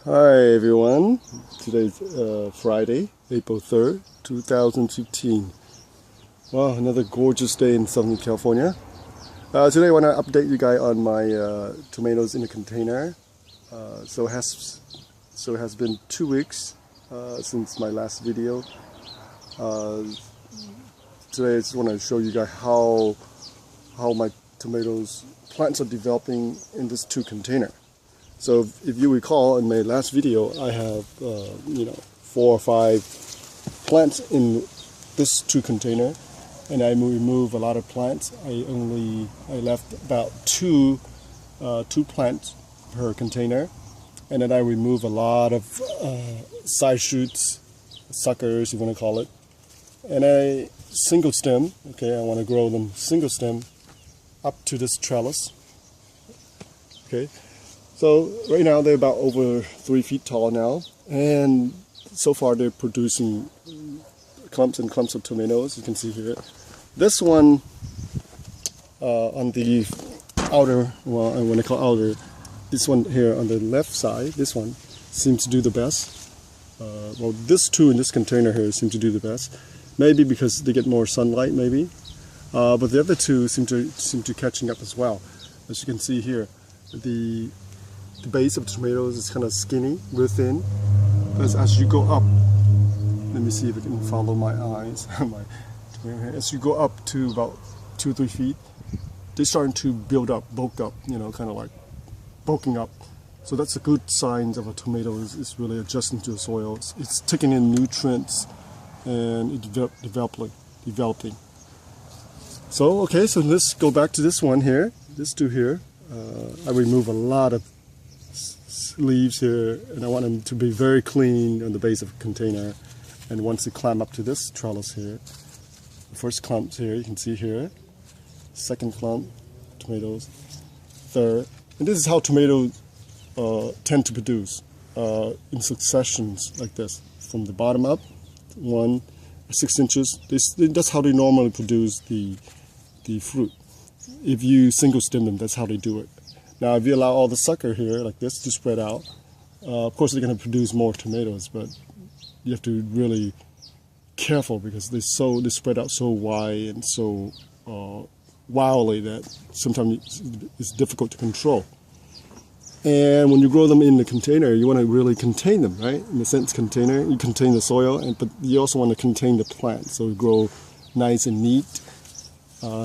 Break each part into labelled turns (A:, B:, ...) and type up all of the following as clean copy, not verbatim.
A: Hi everyone, today's Friday, April 3rd, 2015. Wow, another gorgeous day in Southern California. Today I want to update you guys on my tomatoes in a container. So it has been 2 weeks since my last video. Today I just want to show you guys how my tomatoes plants are developing in this 2 container. So if you recall in my last video, I have 4 or 5 plants in this 2 container, and I remove a lot of plants. I left about two plants per container, and then I remove a lot of side shoots, suckers, you want to call it, and I single stem. Okay, I want to grow them single stem up to this trellis. Okay. So right now they're about over 3 feet tall now, and so far they're producing clumps and clumps of tomatoes. You can see here. This one on the outer, well, when I call outer, this one here on the left side, this one seems to do the best. Well, this 2 in this container here seem to do the best. Maybe because they get more sunlight, maybe. But the other 2 seem to catching up as well. As you can see here, the base of the tomatoes is kind of skinny, real thin. As you go up, let me see if it can follow my eyes. As you go up to about 2 or 3 feet, they're starting to build up, bulk up, kind of like bulking up. So that's a good sign of a tomato is really adjusting to the soil. It's taking in nutrients and it's developing. So okay, so let's go back to this one here, this 2 here. I remove a lot of leaves here, and I want them to be very clean on the base of the container. And once they climb up to this trellis here, the first clumps here, you can see here, second clump, tomatoes, third. And this is how tomatoes tend to produce in successions like this, from the bottom up, 1 or 6 inches. That's how they normally produce the fruit. If you single stem them, that's how they do it. Now, if you allow all the sucker here, like this, to spread out, of course they're going to produce more tomatoes, but you have to be really careful because they spread out so wide and so wildly that sometimes it's difficult to control. And when you grow them in the container, you want to really contain them, right? In a sense, container, you contain the soil, but you also want to contain the plant, so it grow nice and neat.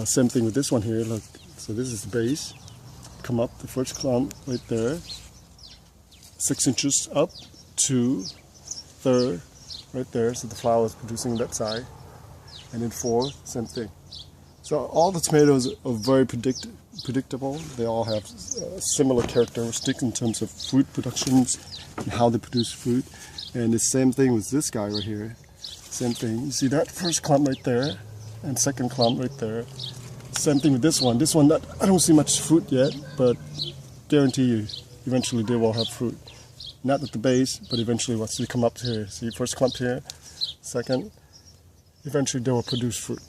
A: Same thing with this one here. Look, so this is the base. Come up the first clump right there, 6 inches up, 2, third right there, so the flower is producing that side, and then 4th, same thing. So all the tomatoes are very predictable. They all have similar characteristics in terms of fruit productions and how they produce fruit. And the same thing with this guy right here. Same thing. You see that first clump right there, and second clump right there. Same thing with this one. This one, I don't see much fruit yet, but guarantee you, eventually they will have fruit. Not at the base, but eventually once they come up here. See, first clump here, second, eventually they will produce fruit.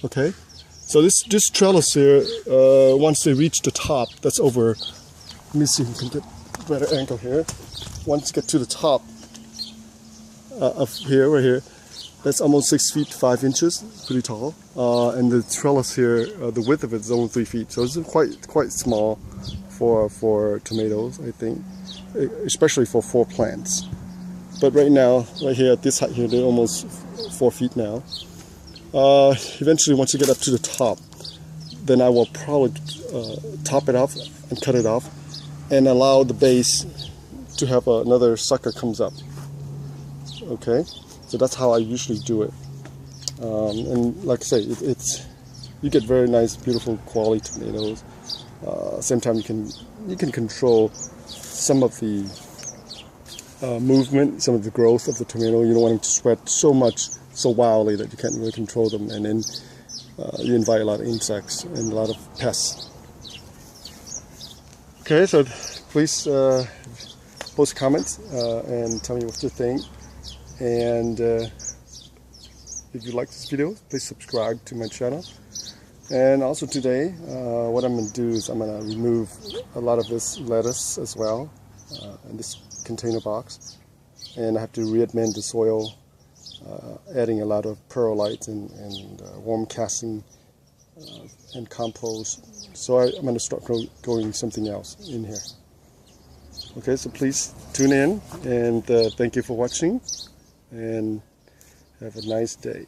A: Okay, so this trellis here, once they reach the top, that's over, let me see if we can get a better angle here. Once you get to the top of here, right here, that's almost 6 feet 5 inches, pretty tall. And the trellis here, the width of it is only 3 feet, so it's quite small for tomatoes, I think, especially for 4 plants. But right now, right here at this height here, they're almost 4 feet now. Eventually, once you get up to the top, then I will probably top it off and cut it off, and allow the base to have another sucker comes up. Okay. So that's how I usually do it, and like I say, you get very nice, beautiful quality tomatoes. Same time, you can control some of the movement, some of the growth of the tomato. You don't want them to spread so much, so wildly that you can't really control them, and then you invite a lot of insects and a lot of pests. Okay, so please post comments and tell me what you think. And if you like this video, please subscribe to my channel. And also today, what I'm going to do is I'm going to remove a lot of this lettuce as well. in this container box, and I have to reamend the soil, adding a lot of perlite and worm casting and compost. So I'm going to start growing something else in here. Okay, so please tune in, and thank you for watching, and have a nice day.